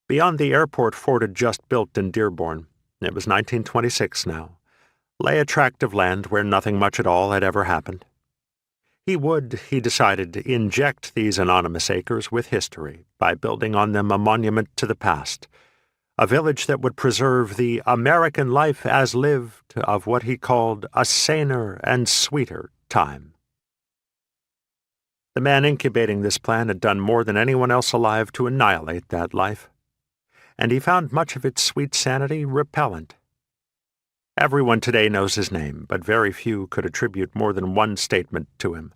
Beyond the airport Ford had just built in Dearborn, it was 1926 now, lay a tract of land where nothing much at all had ever happened. He would, he decided, inject these anonymous acres with history by building on them a monument to the past, a village that would preserve the American life as lived of what he called a saner and sweeter time. The man incubating this plan had done more than anyone else alive to annihilate that life, and he found much of its sweet sanity repellent. Everyone today knows his name, but very few could attribute more than one statement to him,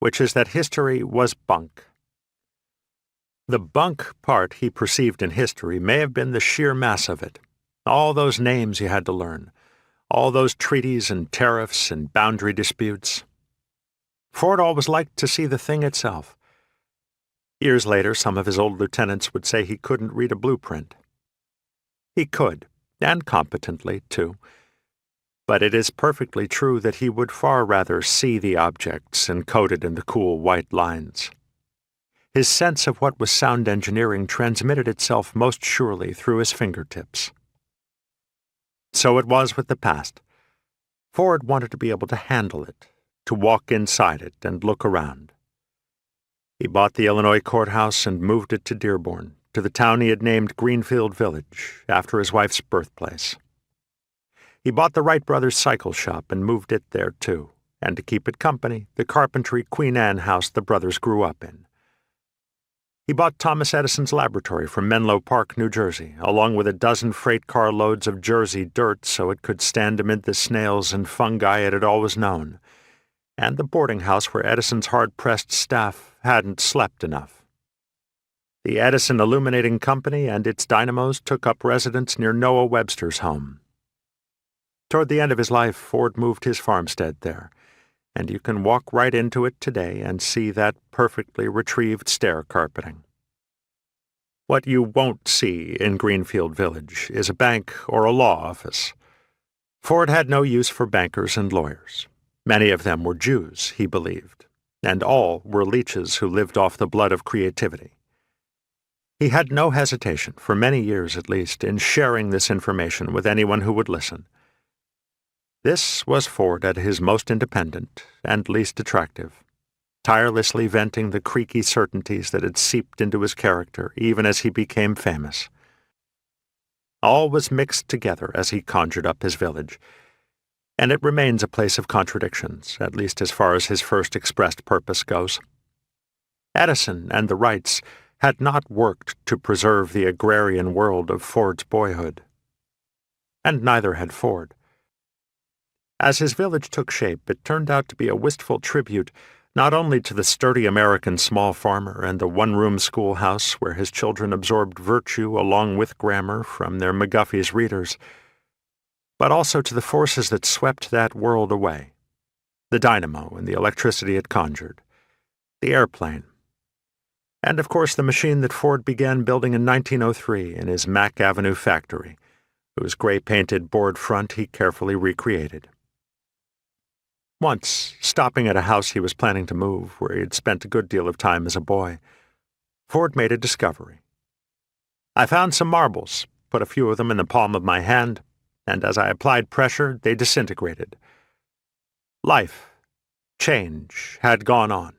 which is that history was bunk. The bunk part he perceived in history may have been the sheer mass of it, all those names you had to learn, all those treaties and tariffs and boundary disputes. Ford always liked to see the thing itself. Years later, some of his old lieutenants would say he couldn't read a blueprint. He could, and competently, too. But it is perfectly true that he would far rather see the objects encoded in the cool white lines. His sense of what was sound engineering transmitted itself most surely through his fingertips. So it was with the past. Ford wanted to be able to handle it, to walk inside it and look around. He bought the Illinois courthouse and moved it to Dearborn, to the town he had named Greenfield Village, after his wife's birthplace. He bought the Wright brothers' cycle shop and moved it there, too, and to keep it company, the carpentry Queen Anne house the brothers grew up in. He bought Thomas Edison's laboratory from Menlo Park, New Jersey, along with a dozen freight car loads of Jersey dirt so it could stand amid the snails and fungi it had always known, and the boarding house where Edison's hard-pressed staff hadn't slept enough. The Edison Illuminating Company and its dynamos took up residence near Noah Webster's home. Toward the end of his life, Ford moved his farmstead there, and you can walk right into it today and see that perfectly retrieved stair carpeting. What you won't see in Greenfield Village is a bank or a law office. Ford had no use for bankers and lawyers. Many of them were Jews, he believed, and all were leeches who lived off the blood of creativity. He had no hesitation, for many years at least, in sharing this information with anyone who would listen. This was Ford at his most independent and least attractive, tirelessly venting the creaky certainties that had seeped into his character even as he became famous. All was mixed together as he conjured up his village, and it remains a place of contradictions, at least as far as his first expressed purpose goes. Edison and the Wrights had not worked to preserve the agrarian world of Ford's boyhood, and neither had Ford. As his village took shape, it turned out to be a wistful tribute not only to the sturdy American small farmer and the one-room schoolhouse where his children absorbed virtue along with grammar from their McGuffey's readers, but also to the forces that swept that world away, the dynamo and the electricity it conjured, the airplane, and of course the machine that Ford began building in 1903 in his Mack Avenue factory, whose gray-painted board front he carefully recreated. Once, stopping at a house he was planning to move, where he had spent a good deal of time as a boy, Ford made a discovery. I found some marbles, put a few of them in the palm of my hand, and as I applied pressure, they disintegrated. Life, change, had gone on.